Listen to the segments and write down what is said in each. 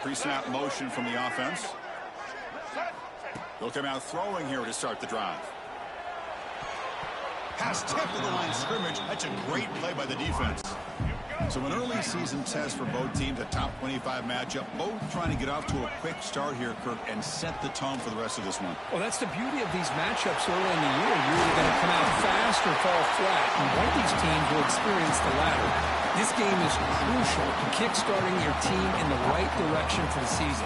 Pre-snap motion from the offense. They'll come out throwing here to start the drive. Pass tipped to the line of scrimmage. That's a great play by the defense. So an early season test for both teams, a top 25 matchup. Both trying to get off to a quick start here, Kirk, and set the tone for the rest of this one. Well, that's the beauty of these matchups early in the year. You're either going to come out fast or fall flat. And one of these teams will experience the latter. This game is crucial to kickstarting your team in the right direction for the season.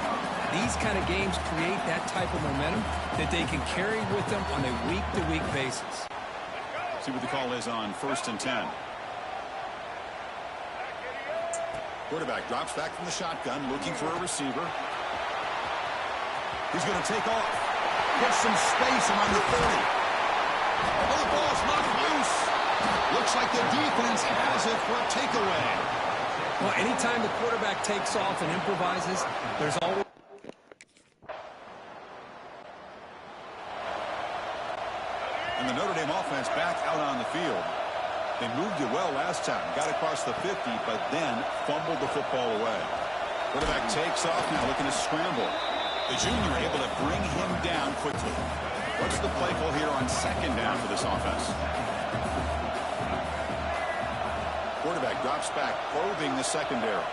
These kind of games create that type of momentum that they can carry with them on a week-to-week basis. See what the call is on 1st and 10. Quarterback drops back from the shotgun, looking for a receiver. He's going to take off. Gets some space around the 30. Oh, the ball's knocked loose. Looks like the defense has it for a takeaway. Well, anytime the quarterback takes off and improvises, there's always... And the Notre Dame offense back out on the field. They moved it well last time, got across the 50, but then fumbled the football away. Quarterback takes off now, looking to scramble. The junior able to bring him down quickly. What's the play call here on 2nd down for this offense? Quarterback drops back, probing the secondary.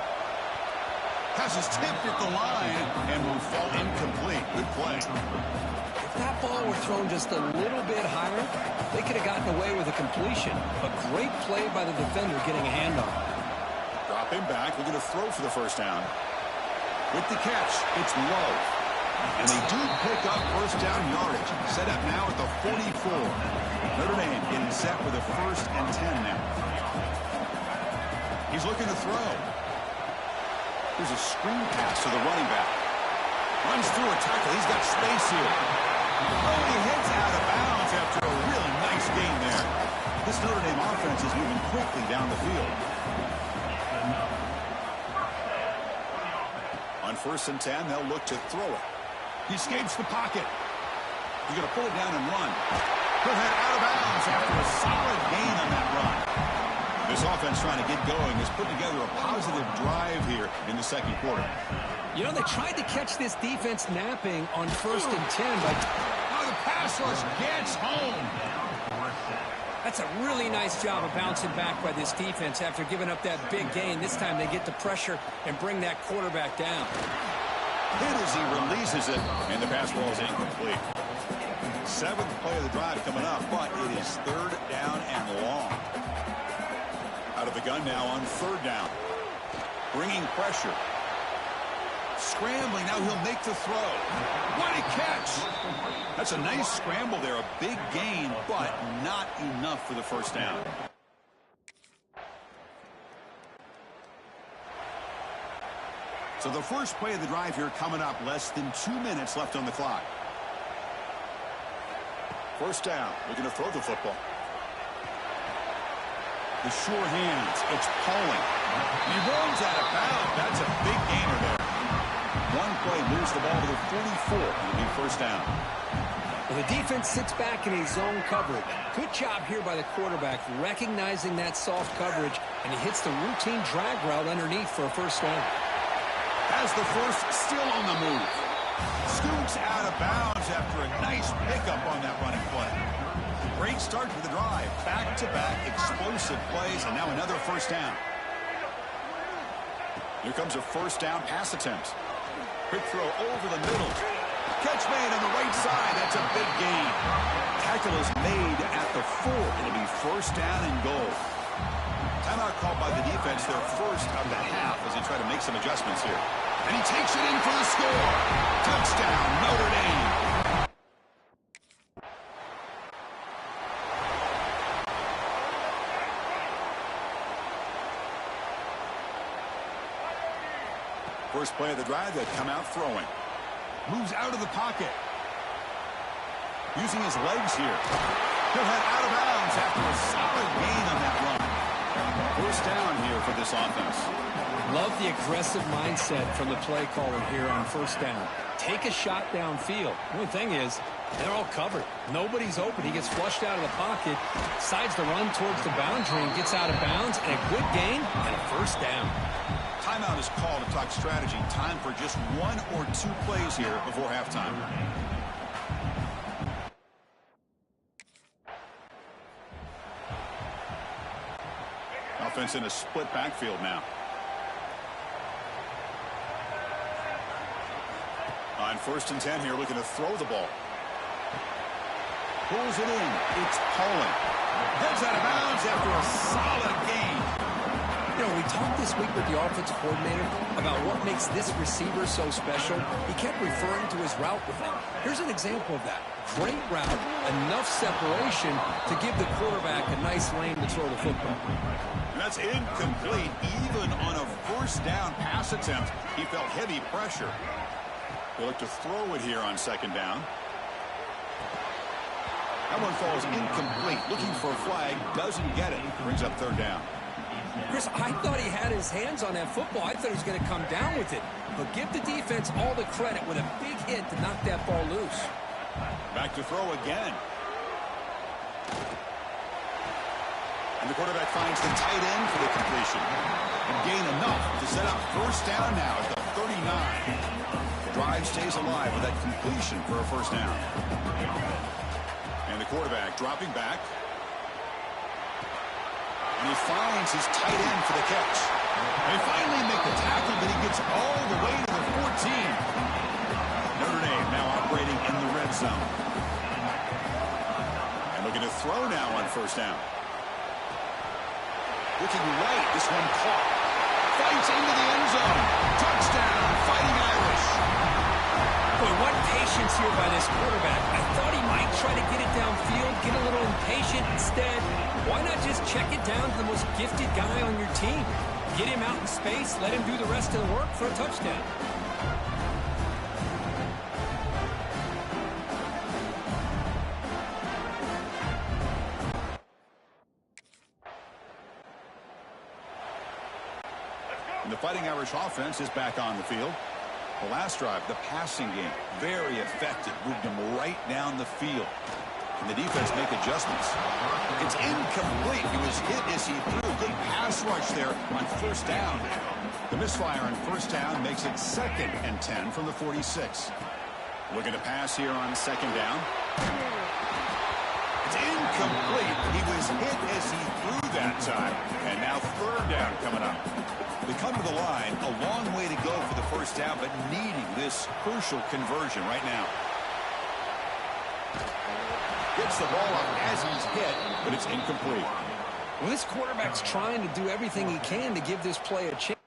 Pass is tipped at the line and will fall incomplete. Good play. If that ball were thrown just a little bit higher, they could have gotten away with a completion. A great play by the defender getting a hand on it. Drop him back. We're going to throw for the 1st down. With the catch, it's low. And they do pick up 1st down yardage. Set up now at the 44. Notre Dame getting set with a 1st and 10 now. He's looking to throw. Here's a screen pass to the running back. Runs through a tackle. He's got space here. Oh, he heads out of bounds after a really nice gain there. This Notre Dame offense is moving quickly down the field. On 1st and 10, they'll look to throw it. He escapes the pocket. He's going to pull it down and run. He'll head out of bounds after a solid gain on that run. This offense trying to get going has put together a positive drive here in the 2nd quarter. You know, they tried to catch this defense napping on 1st and 10, but now the pass rush gets home. That's a really nice job of bouncing back by this defense after giving up that big gain. This time they get the pressure and bring that quarterback down. Hit as he releases it, and the pass ball is incomplete. 7th play of the drive coming up, but it is 3rd down and long. Out of the gun now on 3rd down. Bringing pressure. Scrambling, now he'll make the throw. What a catch! That's a nice scramble there, a big gain, but not enough for the 1st down. So the first play of the drive here coming up, less than 2 minutes left on the clock. 1st down, looking to throw the football. The sure hands, it's Pauling. He rolls out of bounds. That's a big gainer there. One play moves the ball to the 44. It'll be 1st down. Well, the defense sits back in a zone coverage. Good job here by the quarterback, recognizing that soft coverage, and he hits the routine drag route underneath for a 1st down. Has the 1st still on the move. Scoots out of bounds after a nice pickup on that running play. Great start for the drive. Back-to-back explosive plays, and now another 1st down. Here comes a 1st down pass attempt. Quick throw over the middle. Catch made on the right side. That's a big gain. Tackle is made at the 4. It'll be 1st down and goal. Timeout called by the defense, their 1st of the half, as they try to make some adjustments here. And he takes it in for the score. Touchdown, Notre Dame. First play of the drive, they come out throwing. Moves out of the pocket. Using his legs here. He'll head out of bounds after a solid gain on that run. 1st down here for this offense. Love the aggressive mindset from the play caller here on 1st down. Take a shot downfield. The only thing is, They're all covered. Nobody's open. He gets flushed out of the pocket, decides to run towards the boundary and gets out of bounds, and a good gain and a first down. Timeout is called to talk strategy. Time for just 1 or 2 plays here before halftime. Offense in a split backfield now. On 1st and 10 here, looking to throw the ball. Pulls it in. It's Poland. Heads out of bounds after a solid game. You know, we talked this week with the offensive coordinator about what makes this receiver so special. He kept referring to his route with him. Here's an example of that. Great route, enough separation to give the quarterback a nice lane to throw the football. And that's incomplete. Even on a 1st down pass attempt, he felt heavy pressure. He'll look to throw it here on 2nd down. That one falls incomplete. Looking for a flag. Doesn't get it. Brings up 3rd down. Chris, I thought he had his hands on that football. I thought he was going to come down with it. But give the defense all the credit with a big hit to knock that ball loose. Back to throw again. And the quarterback finds the tight end for the completion. And gain enough to set up 1st down now at the 39. The drive stays alive with that completion for a 1st down. And the quarterback dropping back. And he finds his tight end for the catch. And he finally makes the tackle, but he gets all the way to the 14. Notre Dame now operating in the red zone. And looking to throw now on 1st down. Looking right, this one caught. Fights into the end zone. Touchdown, Fighting Irish. Boy, what patience here by this quarterback. I thought he might try to get it downfield, get a little impatient. Instead, why not just check it down to the most gifted guy on your team? Get him out in space, let him do the rest of the work for a touchdown. And the Fighting Irish offense is back on the field. The last drive, the passing game, very effective. Moved him right down the field. And the defense make adjustments. It's incomplete. He was hit as he threw. Good pass rush there on 1st down. The misfire on 1st down makes it 2nd and 10 from the 46. Looking to pass here on 2nd down. It's incomplete. He was hit as he threw that time. And now 3rd down coming up. They come to the line, a long way to go for the 1st down, but needing this crucial conversion right now. Gets the ball up as he's hit, but it's incomplete. Well, this quarterback's trying to do everything he can to give this play a chance.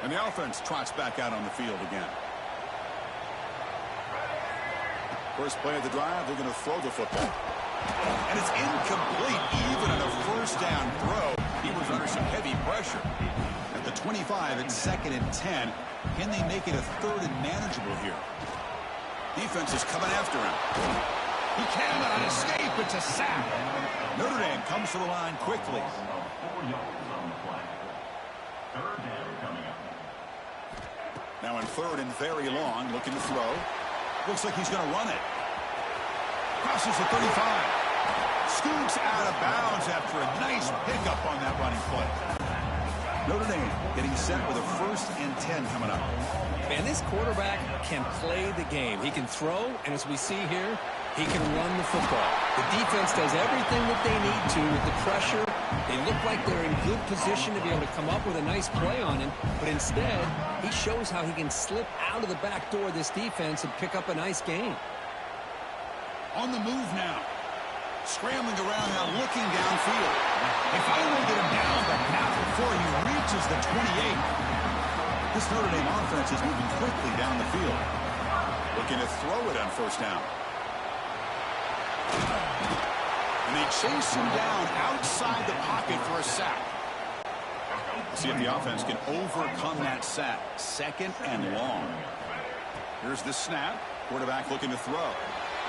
And the offense trots back out on the field again. First play of the drive, they're going to throw the football. And it's incomplete. Even on a 1st down throw, he was under some heavy pressure. At the 25, it's 2nd and 10. Can they make it a 3rd and manageable here? Defense is coming after him. He cannot escape. It's a sack. Notre Dame comes to the line quickly. Now in 3rd and very long, looking to throw. Looks like he's going to run it. Crosses the 35. Scoots out of bounds after a nice pickup on that running play. Notre Dame getting set with a 1st and 10 coming up. Man, this quarterback can play the game. He can throw, and as we see here, he can run the football. The defense does everything that they need to with the pressure. They look like they're in good position to be able to come up with a nice play on him, but instead, he shows how he can slip out of the back door of this defense and pick up a nice gain. On the move now. Scrambling around now, looking downfield. They finally get him down, but not before he reaches the 28. This Notre Dame offense is moving quickly down the field. Looking to throw it on 1st down. And they chase him down outside the pocket for a sack. See if the offense can overcome that sack. 2nd and long. Here's the snap. Quarterback looking to throw.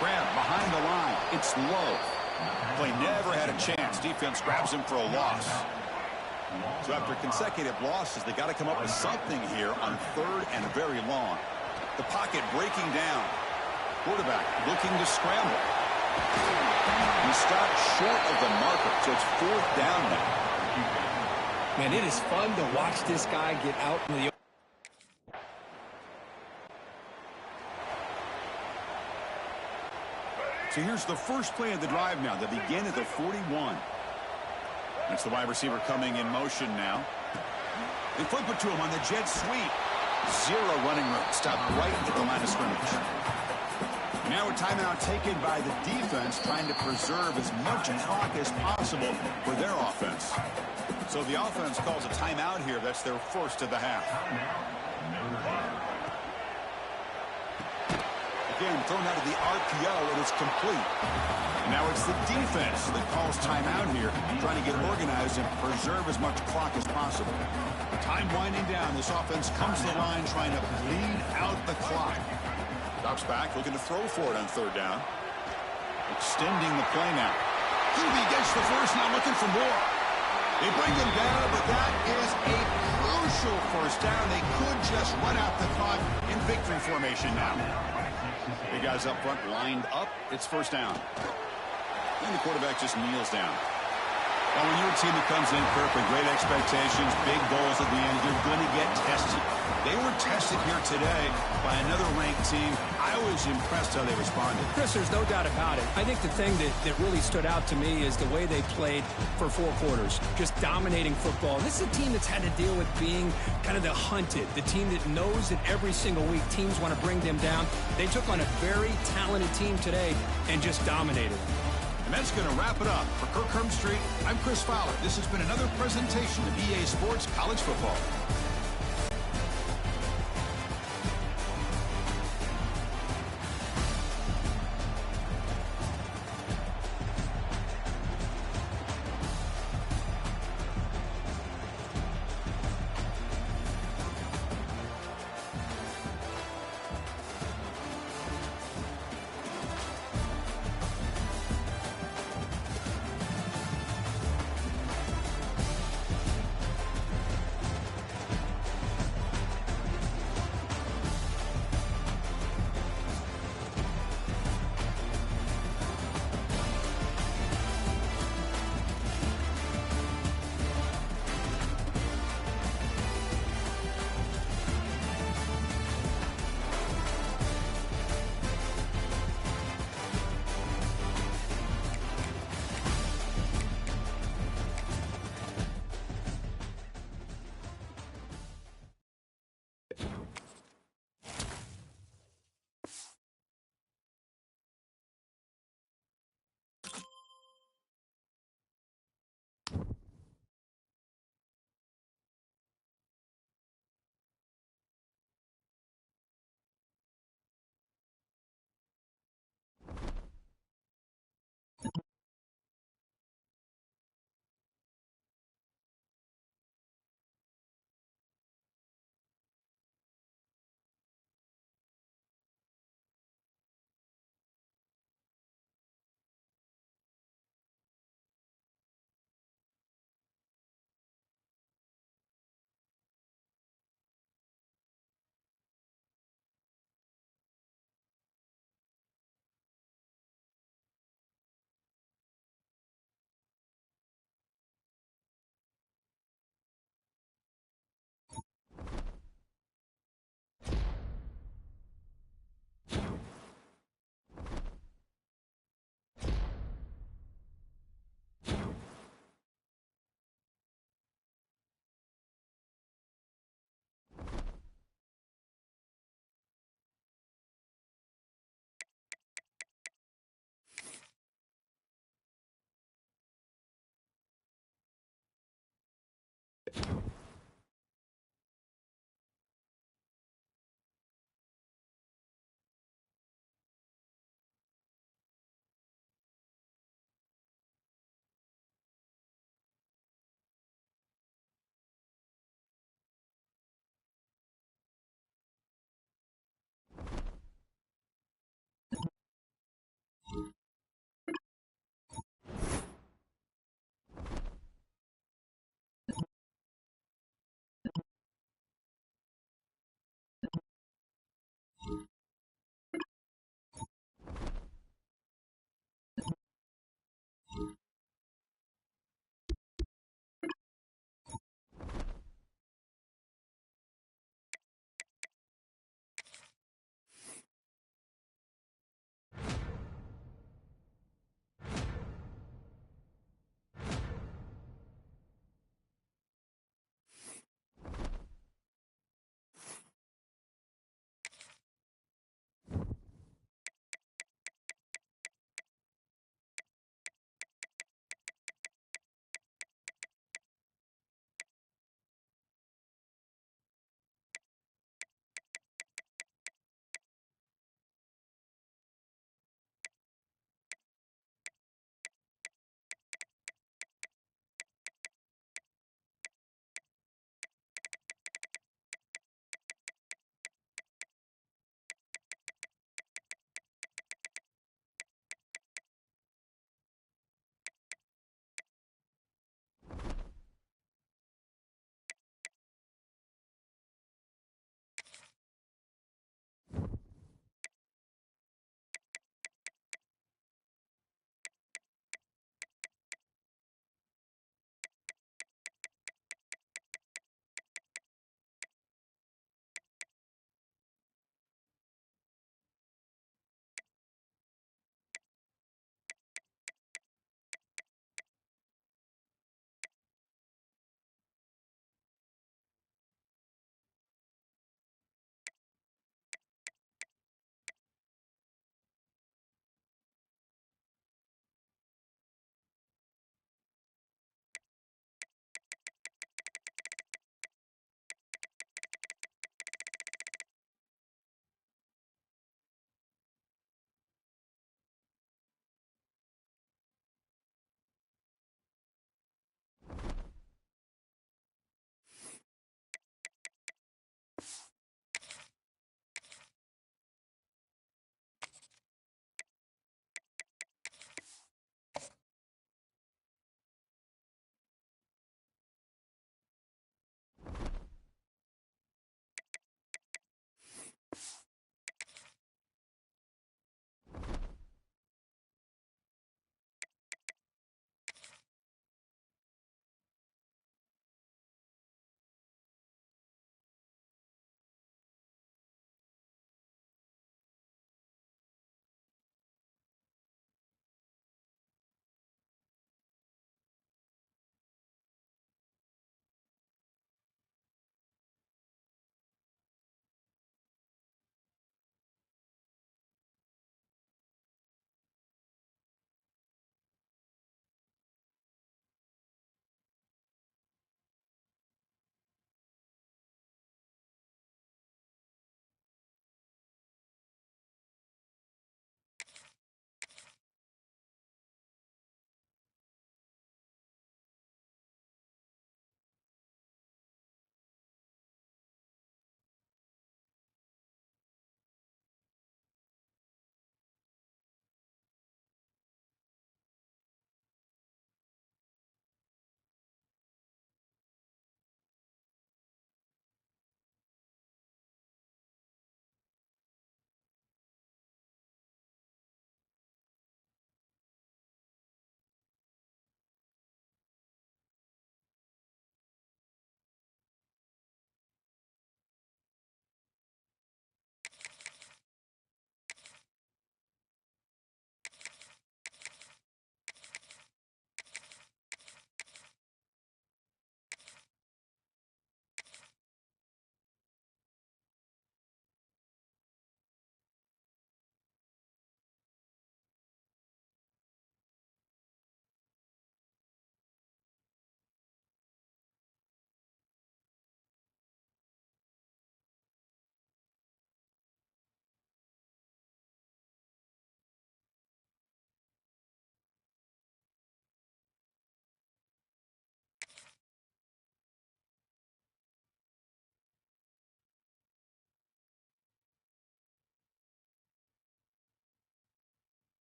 Grab behind the line. It's low. Play never had a chance. Defense grabs him for a loss. So after consecutive losses, they got to come up with something here on 3rd and very long. The pocket breaking down. Quarterback looking to scramble. He stopped short of the marker, so it's 4th down now. Man, it is fun to watch this guy get out in the... So here's the first play of the drive now. They begin at the 41. That's the wide receiver coming in motion now. They flip it to him on the jet sweep. 0 running room. Stopped right at the line of scrimmage. Now a timeout taken by the defense, trying to preserve as much clock as possible for their offense. So the offense calls a timeout here. That's their first of the half. Again, thrown out of the RPO, and it's complete. Now it's the defense that calls timeout here, trying to get organized and preserve as much clock as possible. Time winding down. This offense comes to the line trying to bleed out the clock. Drops back, looking to throw for it on 3rd down. Extending the play now. Qb gets the first, now looking for more. They bring them down, but that is a crucial first down. They could just run out the clock in victory formation now. Big guys up front lined up. It's 1st down. And the quarterback just kneels down. Well, when you're a team that comes in, Kirk, with great expectations, big goals at the end, you're going to get tested. They were tested here today by another ranked team. I was impressed how they responded. Chris, there's no doubt about it. I think the thing that really stood out to me is the way they played for 4 quarters, just dominating football. This is a team that's had to deal with being kind of the hunted, the team that knows that every single week teams want to bring them down. They took on a very talented team today and just dominated. And that's going to wrap it up. For Kirk Herbstreit, I'm Chris Fowler. This has been another presentation of EA Sports College Football.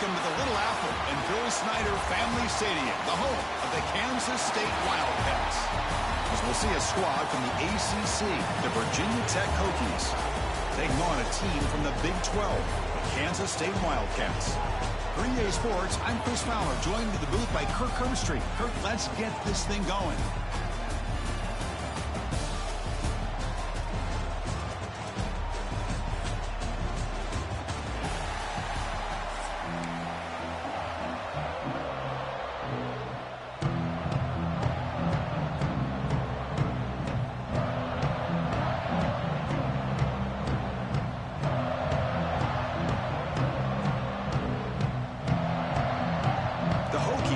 welcome to the Little Apple and Bill Snyder Family Stadium, the home of the Kansas State Wildcats. As we'll see a squad from the ACC, the Virginia Tech Hokies, taking on a team from the Big 12, the Kansas State Wildcats. For EA Sports, I'm Chris Fowler, joined in the booth by Kirk Herbstreit. Kirk, let's get this thing going.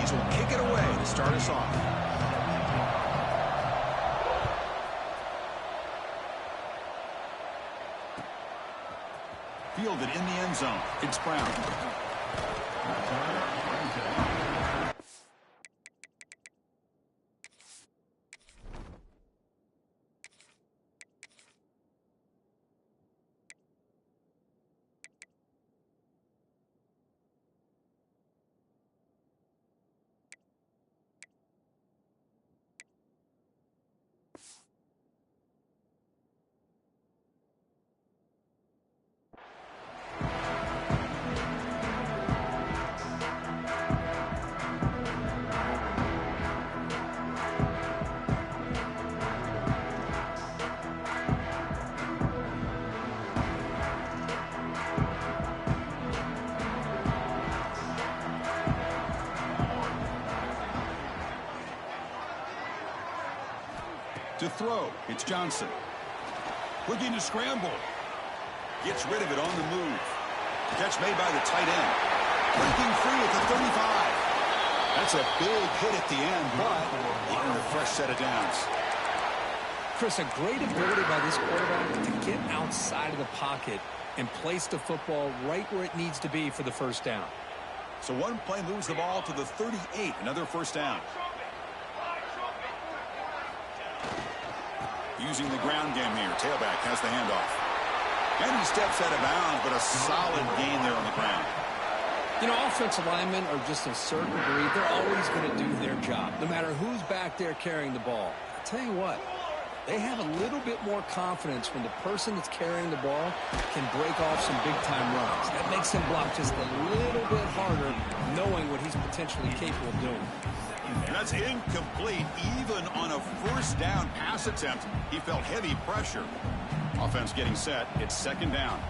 Will kick it away to start us off. Fielded in the end zone. It's Brown. To throw, it's Johnson. Looking to scramble. Gets rid of it on the move. Catch made by the tight end. Breaking free at the 35. That's a big hit at the end, but getting a fresh set of downs. Chris, a great ability by this quarterback to get outside of the pocket and place the football right where it needs to be for the first down. So one play moves the ball to the 38, another first down. Using the ground game here. Tailback has the handoff. And he steps out of bounds, but a solid gain there on the ground. You know, offensive linemen are just a certain breed. They're always going to do their job, no matter who's back there carrying the ball. I'll tell you what, they have a little bit more confidence when the person that's carrying the ball can break off some big-time runs. That makes him block just a little bit harder, knowing what he's potentially capable of doing. And that's incomplete. Even on a first down pass attempt, he felt heavy pressure. Offense getting set. It's second down.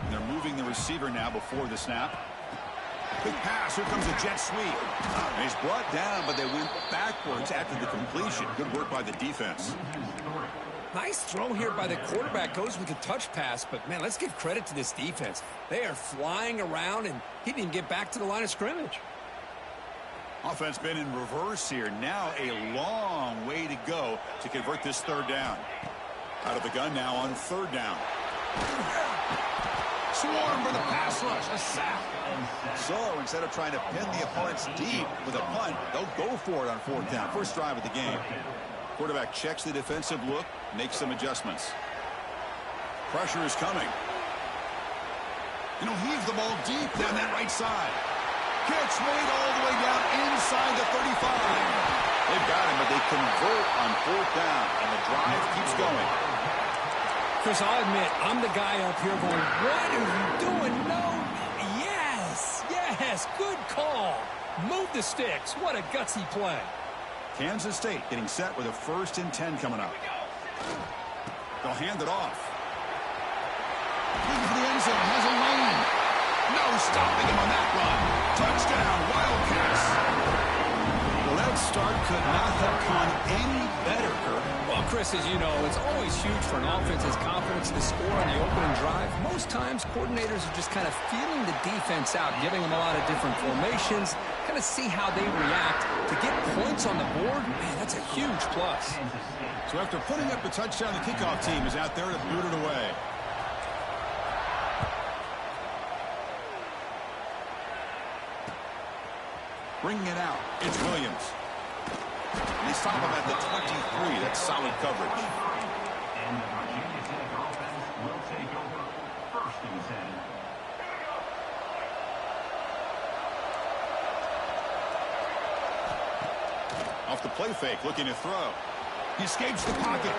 And they're moving the receiver now before the snap. Quick pass. Here comes a jet sweep. And he's brought down, but they went backwards after the completion. Good work by the defense. Nice throw here by the quarterback. Goes with a touch pass, but, man, let's give credit to this defense. They are flying around, and he didn't get back to the line of scrimmage. Offense been in reverse here. Now a long way to go to convert this third down. Out of the gun now on third down. Swarm for the pass rush. A sack. So instead of trying to pin the opponents deep with a punt, they'll go for it on fourth down. First drive of the game. Quarterback checks the defensive look, makes some adjustments. Pressure is coming. And he'll heave the ball deep down that right side. Catch made all the way down inside the 35. They've got him, but they convert on fourth down, and the drive keeps going. Chris, I'll admit, I'm the guy up here going, what are you doing? No. Yes, good call. Move the sticks. What a gutsy play. Kansas State getting set with a 1st and 10 coming up. They'll hand it off. Looking for the end zone. Has a lane. No stopping him on that run. Touchdown, Wildcats. Well, that start could not have come any better, Kirk. Well, Chris, as you know, it's always huge for an offense's confidence to score on the opening drive. Most times, coordinators are just kind of feeling the defense out, giving them a lot of different formations, kind of see how they react. To get points on the board, man, that's a huge plus. So after putting up the touchdown, the kickoff team is out there to boot it away. Bringing it out, it's Williams. And they stop him at the 23. That's solid coverage. Off the play fake, looking to throw. He escapes the pocket.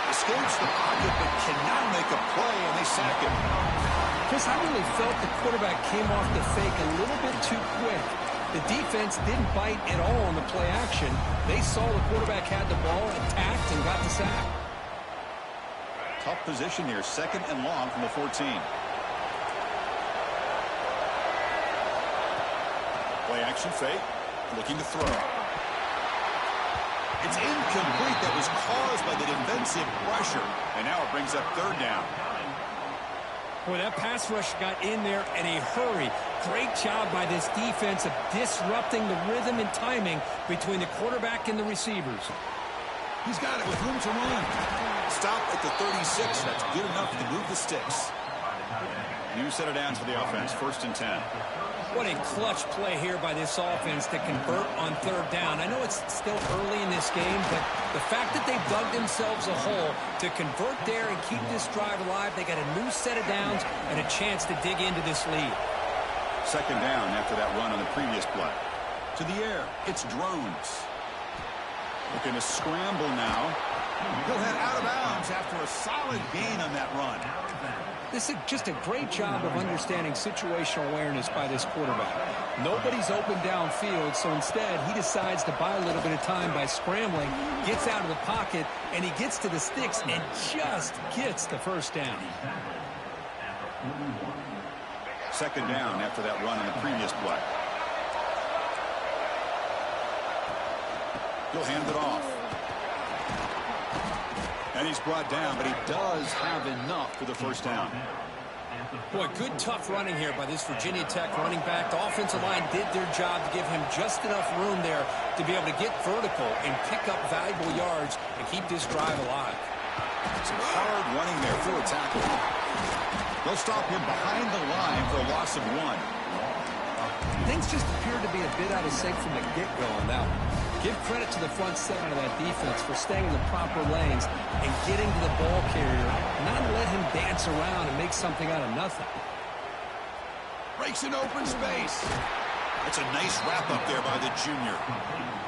Escapes the pocket, but cannot make a play, and they sack him. Chris, I really felt the quarterback came off the fake a little bit too quick. The defense didn't bite at all on the play action. They saw the quarterback had the ball, attacked, and got the sack. Tough position here, 2nd and long from the 14. Play action fake, looking to throw. It's incomplete. That was caused by the defensive pressure. And now it brings up 3rd down. Boy, that pass rush got in there in a hurry. Great job by this defense of disrupting the rhythm and timing between the quarterback and the receivers. He's got it with room to run. Stop at the 36. That's good enough to move the sticks. You set it down to the offense. 1st and 10. What a clutch play here by this offense to convert on 3rd down. I know it's still early in this game, but the fact that they've dug themselves a hole to convert there and keep this drive alive, they got a new set of downs and a chance to dig into this lead. 2nd down after that run on the previous play. To the air, it's Drones. Looking to scramble now. He'll head out of bounds after a solid gain on that run. This is just a great job of understanding situational awareness by this quarterback. Nobody's open downfield, so instead he decides to buy a little bit of time by scrambling, gets out of the pocket, and he gets to the sticks and just gets the 1st down. 2nd down after that run on the previous play. He'll hand it off. And he's brought down, but he does have enough for the 1st down. Boy, good tough running here by this Virginia Tech running back. The offensive line did their job to give him just enough room there to be able to get vertical and pick up valuable yards and keep this drive alive. Some hard running there through a tackle. They'll stop him behind the line for a loss of 1. Things just appeared to be a bit out of sync from the get-go on that one. Give credit to the front 7 of that defense for staying in the proper lanes and getting to the ball carrier, not let him dance around and make something out of nothing. Breaks an open space. That's a nice wrap up there by the junior.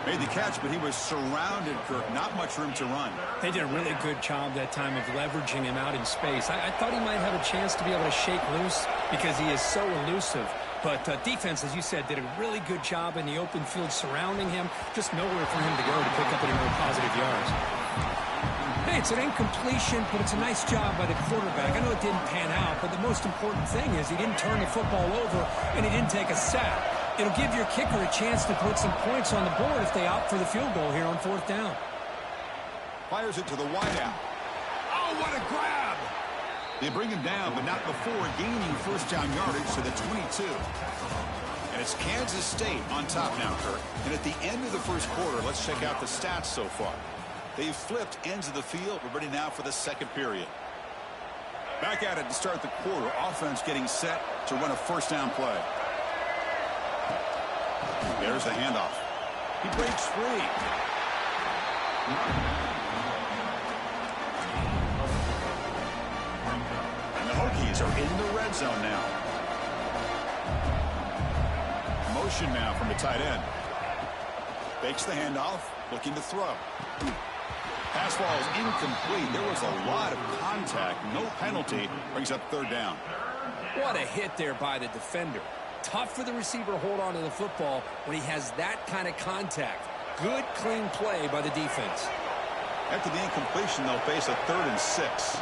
Made the catch, but he was surrounded, Kirk. Not much room to run. They did a really good job that time of leveraging him out in space. I thought he might have a chance to be able to shake loose because he is so elusive. But defense, as you said, did a really good job in the open field surrounding him. Just nowhere for him to go to pick up any more positive yards. Hey, it's an incompletion, but it's a nice job by the quarterback. I know it didn't pan out, but the most important thing is he didn't turn the football over and he didn't take a sack. It'll give your kicker a chance to put some points on the board if they opt for the field goal here on 4th down. Fires it to the wideout. Oh, what a grab! They bring him down, but not before gaining 1st down yardage to the 22. And it's Kansas State on top now, Kirk. And at the end of the 1st quarter, let's check out the stats so far. They've flipped ends of the field. We're ready now for the 2nd period. Back at it to start the quarter. Offense getting set to run a 1st down play. There's the handoff. He breaks free. And the Hokies are in the red zone now. Motion now from the tight end. Fakes the handoff, looking to throw. Pass ball is incomplete. There was a lot of contact. No penalty. Brings up 3rd down. What a hit there by the defender. Tough for the receiver to hold on to the football when he has that kind of contact. Good, clean play by the defense. After the incompletion, they'll face a 3rd and 6.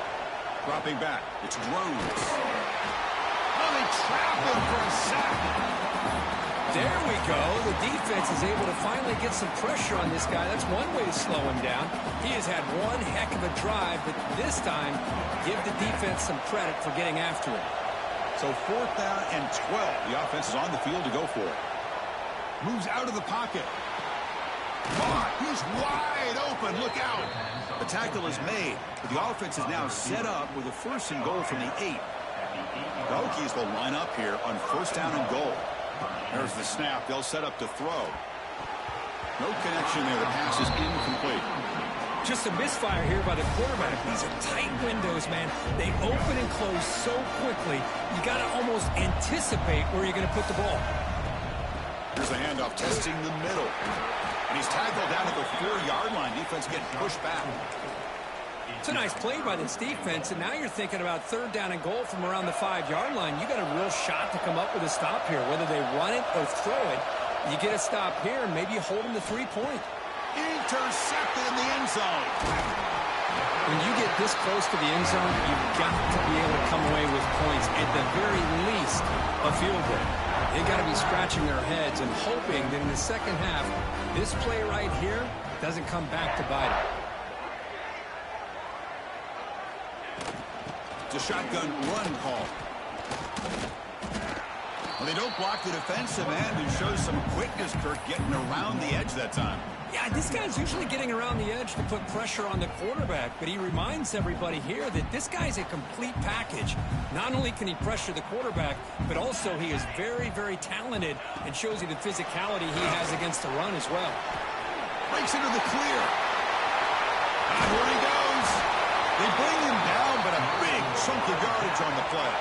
Dropping back, it's Drones. Oh, they trap him for a sack. There we go. The defense is able to finally get some pressure on this guy. That's one way to slow him down. He has had one heck of a drive, but this time, give the defense some credit for getting after it. So 4th down and 12. The offense is on the field to go for it. Moves out of the pocket. Caught. He's wide open. Look out. The tackle is made, but the offense is now set up with a 1st and goal from the 8. The Hokies will line up here on 1st down and goal. There's the snap. They'll set up to throw. No connection there. The pass is incomplete. Just a misfire here by the quarterback. These are tight windows, man. They open and close so quickly, you got to almost anticipate where you're going to put the ball. Here's the handoff, testing the middle. And he's tackled down at the 4-yard line. Defense getting pushed back. It's a nice play by this defense, and now you're thinking about 3rd down and goal from around the 5-yard line. You got a real shot to come up with a stop here. Whether they run it or throw it, you get a stop here, and maybe you hold them to 3-point. Intercepted in the end zone. When you get this close to the end zone, you've got to be able to come away with points, at the very least, a field goal. They've got to be scratching their heads and hoping that in the second half, this play right here doesn't come back to bite them. It's a shotgun run call. Well, they don't block the defensive end and shows some quickness, Kirk, getting around the edge that time. Yeah, this guy's usually getting around the edge to put pressure on the quarterback, but he reminds everybody here that this guy's a complete package. Not only can he pressure the quarterback, but also he is very, very talented and shows you the physicality he has against the run as well. Breaks into the clear. And here he goes. They bring him down, but a big chunk of yardage on the play.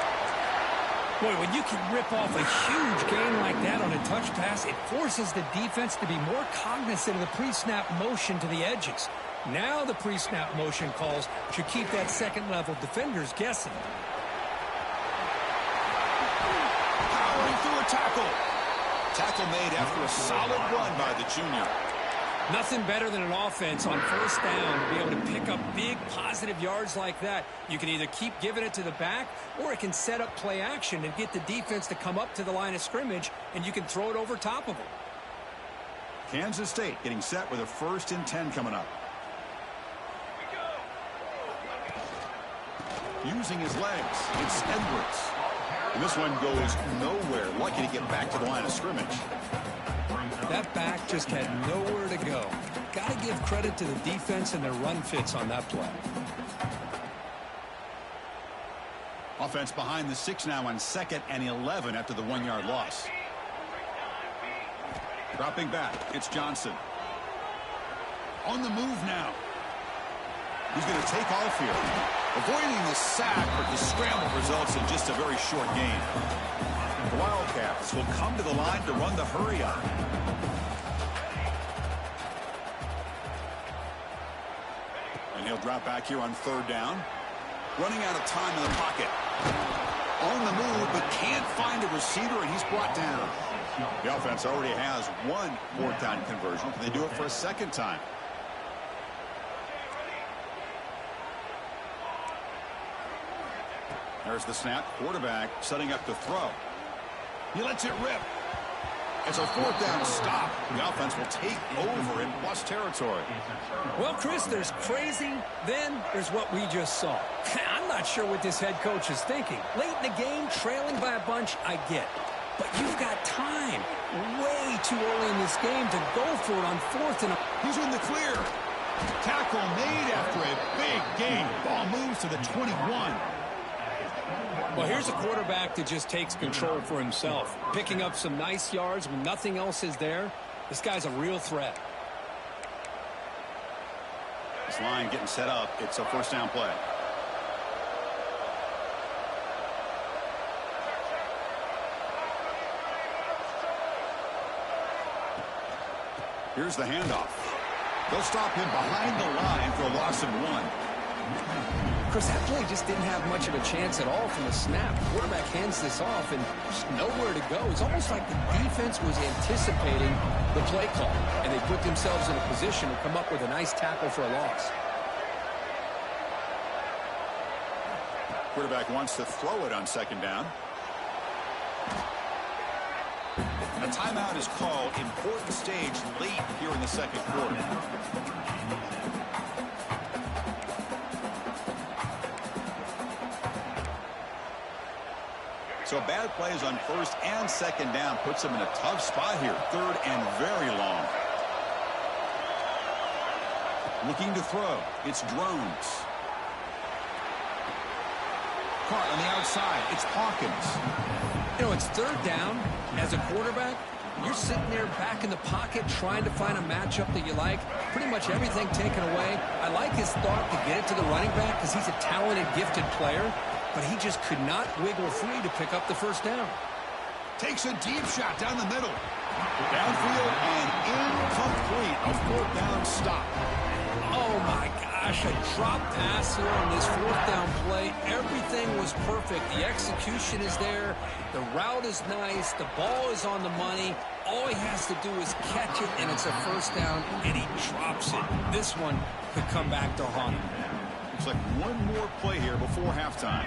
Boy, when you can rip off a huge gain like that on a touch pass, it forces the defense to be more cognizant of the pre-snap motion to the edges. Now the pre-snap motion calls should keep that second-level defenders guessing. Powering through a tackle. Tackle made after a solid run by the junior. Nothing better than an offense on 1st down to be able to pick up big positive yards like that. You can either keep giving it to the back, or it can set up play action and get the defense to come up to the line of scrimmage, and you can throw it over top of them. Kansas State getting set with a 1st and 10 coming up. Using his legs, it's Edwards. And this one goes nowhere. Lucky to get back to the line of scrimmage. That back just had nowhere to go. Got to give credit to the defense and their run fits on that play. Offense behind the 6 now on 2nd and 11 after the 1-yard loss. Dropping back, it's Johnson. On the move now. He's going to take off here. Avoiding the sack, but the scramble results in just a very short gain. The Wildcats will come to the line to run the hurry up. And he'll drop back here on 3rd down. Running out of time in the pocket. On the move, but can't find a receiver, and he's brought down. The offense already has one 4th down conversion. Can they do it for a 2nd time? There's the snap. Quarterback setting up to throw. He lets it rip. It's a 4th down stop. The offense will take over in plus territory. Well, Chris, there's crazy, then there's what we just saw. I'm not sure what this head coach is thinking. Late in the game, trailing by a bunch, I get. But you've got time. Way too early in this game to go for it on 4th and... He's in the clear. Tackle made after a big gain. Ball moves to the 21. Well, here's a quarterback that just takes control for himself. Picking up some nice yards when nothing else is there. This guy's a real threat. This line getting set up. It's a 1st down play. Here's the handoff. They'll stop him behind the line for a loss of 1. Chris, that play just didn't have much of a chance at all from the snap. The quarterback hands this off, and just nowhere to go. It's almost like the defense was anticipating the play call, and they put themselves in a position to come up with a nice tackle for a loss. Quarterback wants to throw it on 2nd down. A timeout is called. Important stage late here in the 2nd quarter. So bad plays on 1st and 2nd down puts them in a tough spot here. 3rd and very long. Looking to throw. It's Drones. Caught on the outside. It's Hawkins. You know, it's 3rd down. As a quarterback, You're sitting there back in the pocket trying to find a matchup that you like. Pretty much everything taken away. I like his thought to get it to the running back because he's a talented, gifted player, but he just could not wiggle free to pick up the first down. Takes a deep shot down the middle. Downfield and incomplete. A fourth down stop. Oh, my gosh, a drop pass here on this fourth down play. Everything was perfect. The execution is there. The route is nice. The ball is on the money. All he has to do is catch it, and it's a first down, and he drops it. This one could come back to haunt him. Looks like one more play here before halftime.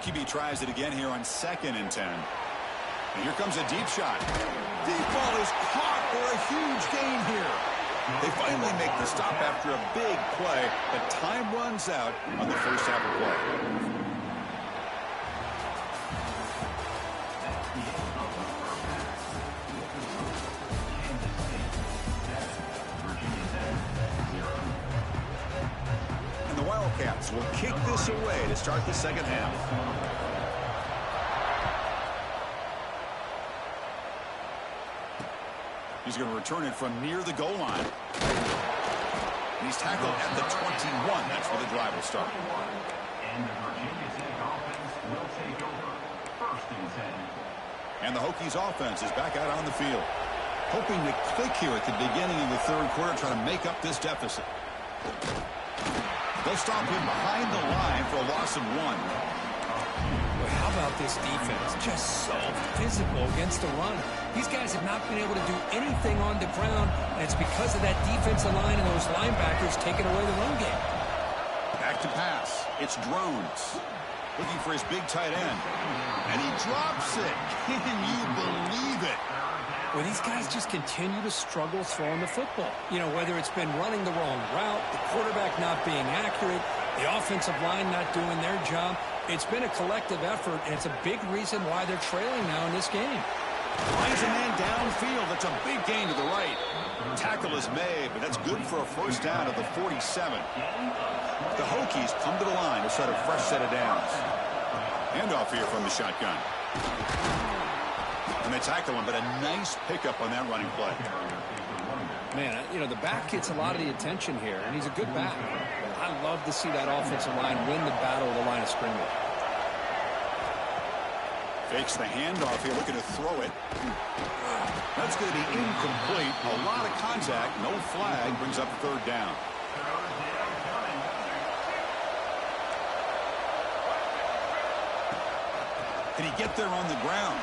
QB tries it again here on 2nd and 10. And here comes a deep shot. Deep ball is caught for a huge gain here. They finally make the stop after a big play, but time runs out on the first half of play. And the Wildcats will kick this away to start the second half. He's going to return it from near the goal line. And he's tackled at the 21. That's where the drive will start. And the Hokies offense is back out on the field. Hoping to click here at the beginning of the third quarter, trying to make up this deficit. They'll stop him behind the line for a loss of 1. How about this defense? Just so physical against the run. These guys have not been able to do anything on the ground, and it's because of that defensive line and those linebackers taking away the run game. Back to pass. It's Drones. Looking for his big tight end. And he drops it. Can you believe it? Well, these guys just continue to struggle throwing the football. You know, whether it's been running the wrong route, the quarterback not being accurate, the offensive line not doing their job. It's been a collective effort, and it's a big reason why they're trailing now in this game. Finds a man downfield. That's a big gain to the right. Tackle is made, but that's good for a first down at the 47. The Hokies come to the line to set a fresh set of downs. Handoff here from the shotgun. And they tackle him, but a nice pickup on that running play. Man, you know, the back gets a lot of the attention here, and he's a good back. I love to see that offensive line win the battle of the line of scrimmage. Fakes the handoff here, looking to throw it. That's going to be incomplete. A lot of contact, no flag, brings up third down. Can he get there on the ground?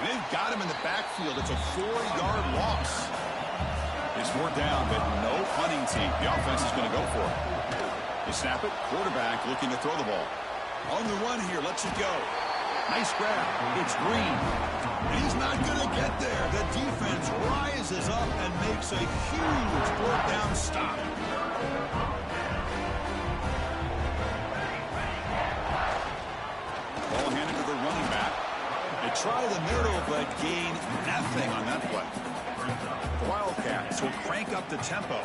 And they've got him in the backfield. It's a 4-yard loss. It's 4th down, but no punting team. The offense is going to go for it. They snap it. Quarterback looking to throw the ball. On the run here, lets it go. Nice grab. It's Green. And he's not going to get there. The defense rises up and makes a huge 4th down stop. Ball handed to the running back. They try the middle, but gain nothing on that play. The Wildcats will crank up the tempo.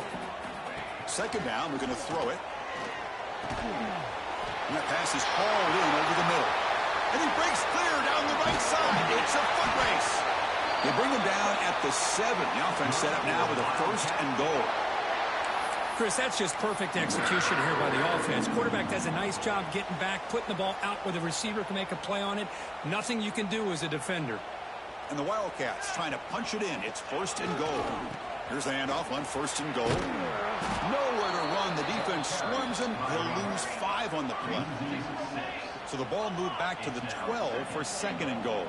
2nd down, we're going to throw it. And that pass is hauled in over the middle. And he breaks clear down the right side. It's a foot race. They bring him down at the 7. The offense set up now with a 1st and goal. Chris, that's just perfect execution here by the offense. Quarterback does a nice job getting back, putting the ball out where the receiver can make a play on it. Nothing you can do as a defender. And the Wildcats trying to punch it in. It's 1st and goal. Here's the handoff on 1st and goal. Nowhere to run. The defense swarms him. He'll lose 5 on the play. So the ball moved back to the 12 for 2nd and goal.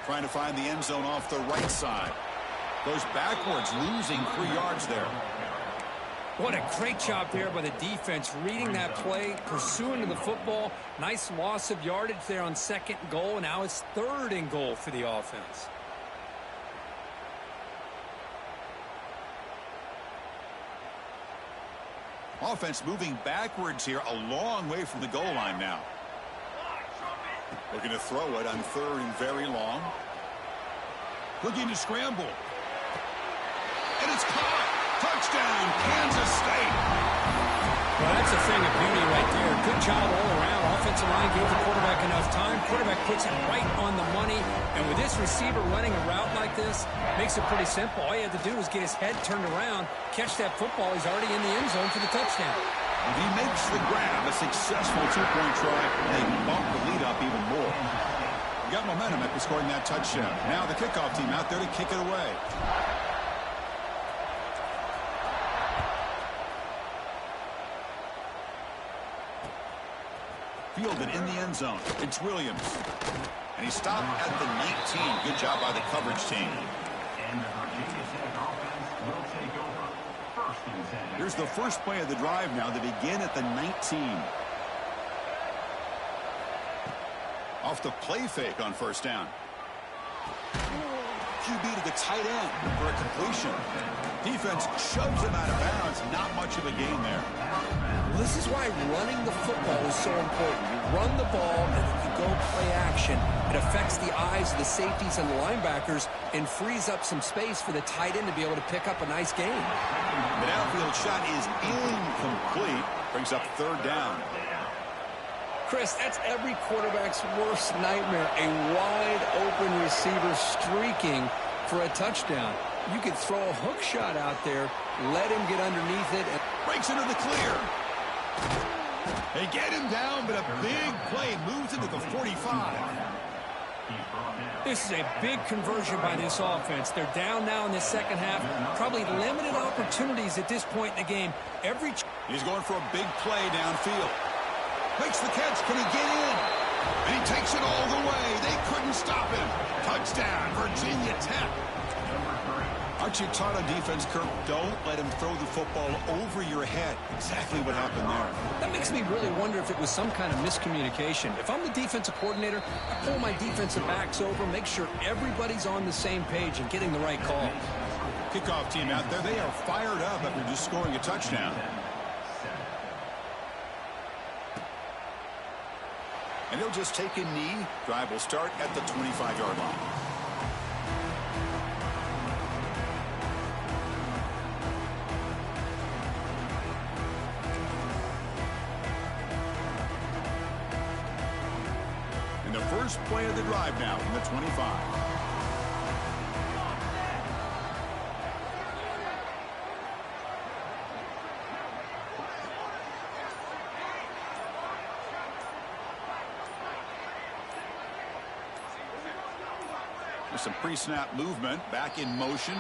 Trying to find the end zone off the right side. Goes backwards, losing 3 yards there. What a great job there by the defense, reading that play, pursuing to the football. Nice loss of yardage there on 2nd and goal, and now it's 3rd and goal for the offense. Offense moving backwards here, a long way from the goal line now. Looking to throw it on 3rd and very long. Looking to scramble. And it's caught. Touchdown, Kansas State. Well, that's a thing of beauty right there. Good job all around. Offensive line gave the quarterback enough time. Quarterback puts it right on the money. And with this receiver running a route like this, makes it pretty simple. All he had to do was get his head turned around, catch that football. He's already in the end zone for the touchdown. If he makes the grab, a successful two-point try, and they bump the lead up even more. You got momentum after scoring that touchdown. Now the kickoff team out there to kick it away. Fielded in the end zone. It's Williams. And he stopped at the 19. Good job by the coverage team. Here's the first play of the drive now. They begin at the 19. Off the play fake on first down. QB to the tight end for a completion. Defense shoves him out of bounds. Not much of a gain there. Well, this is why running the football is so important. You run the ball, and if you go play action, it affects the eyes of the safeties and the linebackers and frees up some space for the tight end to be able to pick up a nice gain. The downfield shot is incomplete. Brings up third down. Chris, that's every quarterback's worst nightmare. A wide-open receiver streaking for a touchdown. You could throw a hook shot out there, let him get underneath it. And breaks into the clear. They get him down, but a big play moves into the 45. This is a big conversion by this offense. They're down now in the second half. Probably limited opportunities at this point in the game. He's going for a big play downfield. Makes the catch. Can he get in? And he takes it all the way. They couldn't stop him. Touchdown, Virginia Tech. Aren't you taught on defense, Kirk? Don't let him throw the football over your head. Exactly what happened there. That makes me really wonder if it was some kind of miscommunication. If I'm the defensive coordinator, I pull my defensive backs over, make sure everybody's on the same page and getting the right call. Kickoff team out there. They are fired up after just scoring a touchdown. And he'll just take a knee. Drive will start at the 25-yard line. And the first play of the drive now from the 25. Some pre-snap movement, back in motion.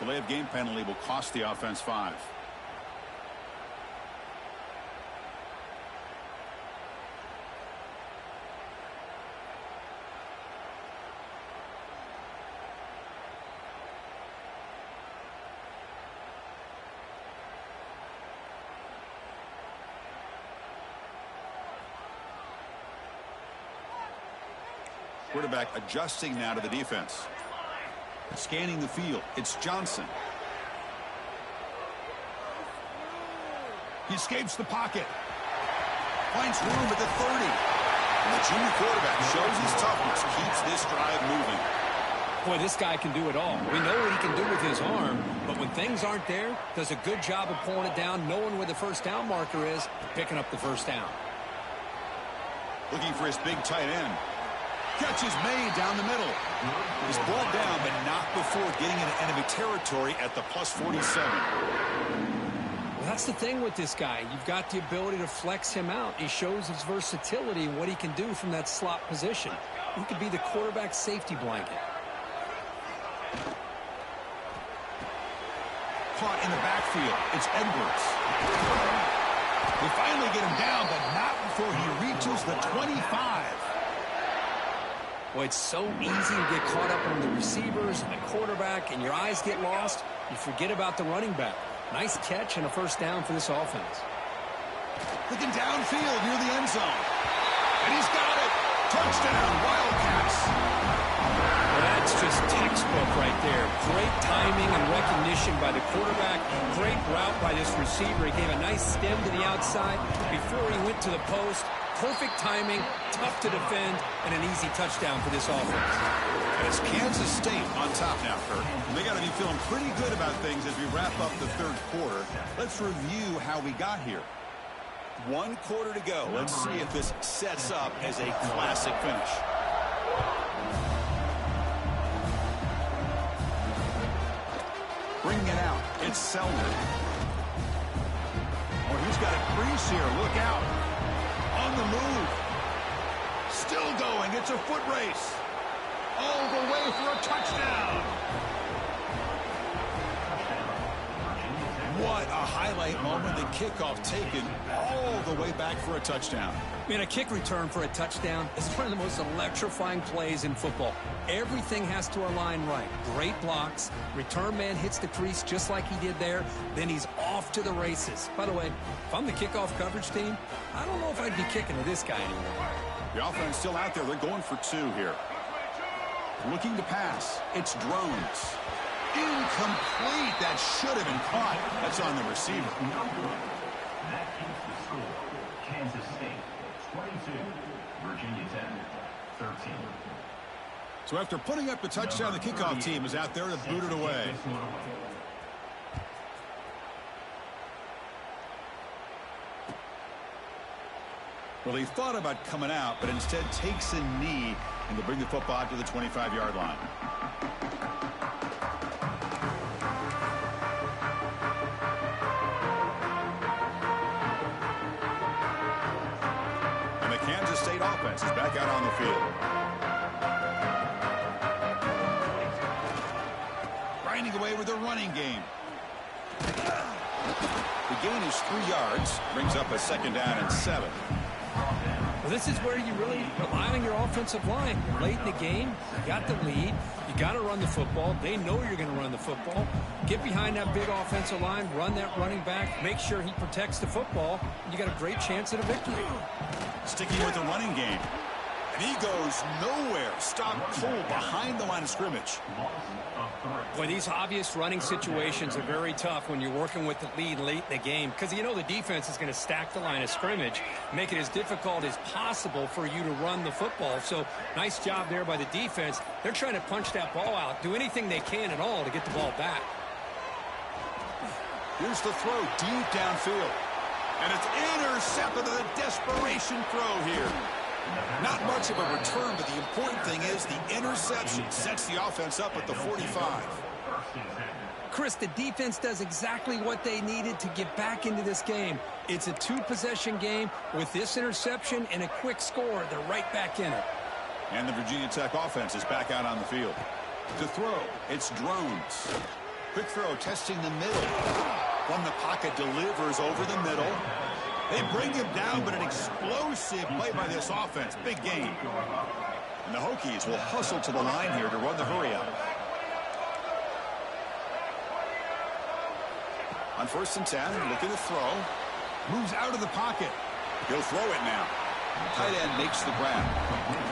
Delay of game penalty will cost the offense 5. Quarterback adjusting now to the defense. Scanning the field. It's Johnson. He escapes the pocket. Finds room at the 30. And the junior quarterback shows his toughness. Keeps this drive moving. Boy, this guy can do it all. We know what he can do with his arm, but when things aren't there, does a good job of pulling it down, knowing where the first down marker is, picking up the first down. Looking for his big tight end. Catch is made down the middle. He's brought down, but not before getting into enemy territory at the plus 47. Well, that's the thing with this guy. You've got the ability to flex him out. He shows his versatility and what he can do from that slot position. He could be the quarterback's safety blanket. Caught in the backfield. It's Edwards. They finally get him down, but not before he reaches the 25. Boy, it's so easy to get caught up on the receivers and the quarterback, and your eyes get lost. You forget about the running back. Nice catch and a first down for this offense. Looking downfield near the end zone. And he's got it. Touchdown, Wildcats. Well, that's just textbook right there. Great timing and recognition by the quarterback. Great route by this receiver. He gave a nice stem to the outside before he went to the post. perfect timing, tough to defend, and an easy touchdown for this offense. And it's Kansas State on top now, Kurt. And they got to be feeling pretty good about things as we wrap up the third quarter. Let's review how we got here. 1 quarter to go. Let's see if this sets up as a classic finish. Bringing it out. It's Selden. Oh, he's got a crease here. Look out. On the move. Still going. It's a foot race. All the way for a touchdown. What a highlight moment. The kickoff taken all the way back for a touchdown. Man, a kick return for a touchdown is one of the most electrifying plays in football. Everything has to align right. Great blocks. Return man hits the crease just like he did there. Then he's off to the races. By the way, if I'm the kickoff coverage team, I don't know if I'd be kicking to this guy anymore. The offense still out there. They're going for 2 here. Looking to pass. It's Drones. Incomplete. That should have been caught. That's on the receiver. That keeps the score. Kansas State 22, Virginia Tech 13. So after putting up the touchdown, the kickoff team is out there to boot it away. Well, he thought about coming out, but instead takes a knee and to bring the football out to the 25-yard line. And the Kansas State offense is back out on the field. Grinding away with the running game. The gain is 3 yards, brings up a 2nd down and 7. Well, this is where you really rely on your offensive line. You're late in the game. You got the lead. You got to run the football. They know you're going to run the football. Get behind that big offensive line. Run that running back. Make sure he protects the football. And you got a great chance at a victory. Sticking with the running game. And he goes nowhere. Stop cold behind the line of scrimmage. Boy, these obvious running situations are very tough when you're working with the lead late in the game because you know the defense is going to stack the line of scrimmage, make it as difficult as possible for you to run the football. So nice job there by the defense. They're trying to punch that ball out, do anything they can at all to get the ball back. Here's the throw deep downfield. And it's intercepted with a desperation throw here. Not much of a return, but the important thing is the interception sets the offense up at the 45. Chris, the defense does exactly what they needed to get back into this game. It's a 2-possession game. With this interception and a quick score, they're right back in it. And the Virginia Tech offense is back out on the field. To throw, it's Drones. Quick throw, testing the middle. From the pocket, delivers over the middle. They bring him down, but an explosive play by this offense. Big game. And the Hokies will hustle to the line here to run the hurry out. On 1st and 10, looking to throw. Moves out of the pocket. He'll throw it now. Tight end makes the grab.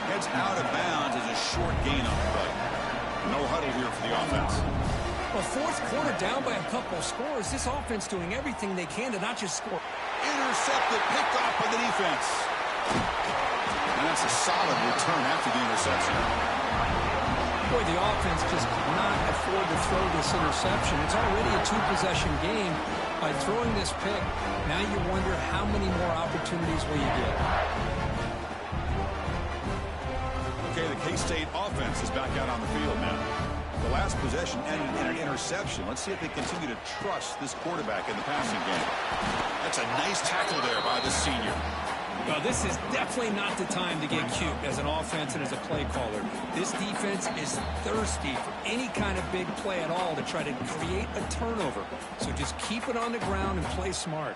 Heads out of bounds as a short gain on the play. No huddle here for the offense. Well, 4th quarter down by a couple of scores. This offense doing everything they can to not just score. Intercepted, picked off by the defense. And that's a solid return after the interception. Boy, the offense just could not afford to throw this interception. It's already a 2-possession game. By throwing this pick, now you wonder how many more opportunities will you get. Okay, the K-State offense is back out on the field now. The last possession ended in an interception. Let's see if they continue to trust this quarterback in the passing game. That's a nice tackle there by the senior. Well, this is definitely not the time to get cute as an offense and as a play caller. This defense is thirsty for any kind of big play at all to try to create a turnover. So just keep it on the ground and play smart.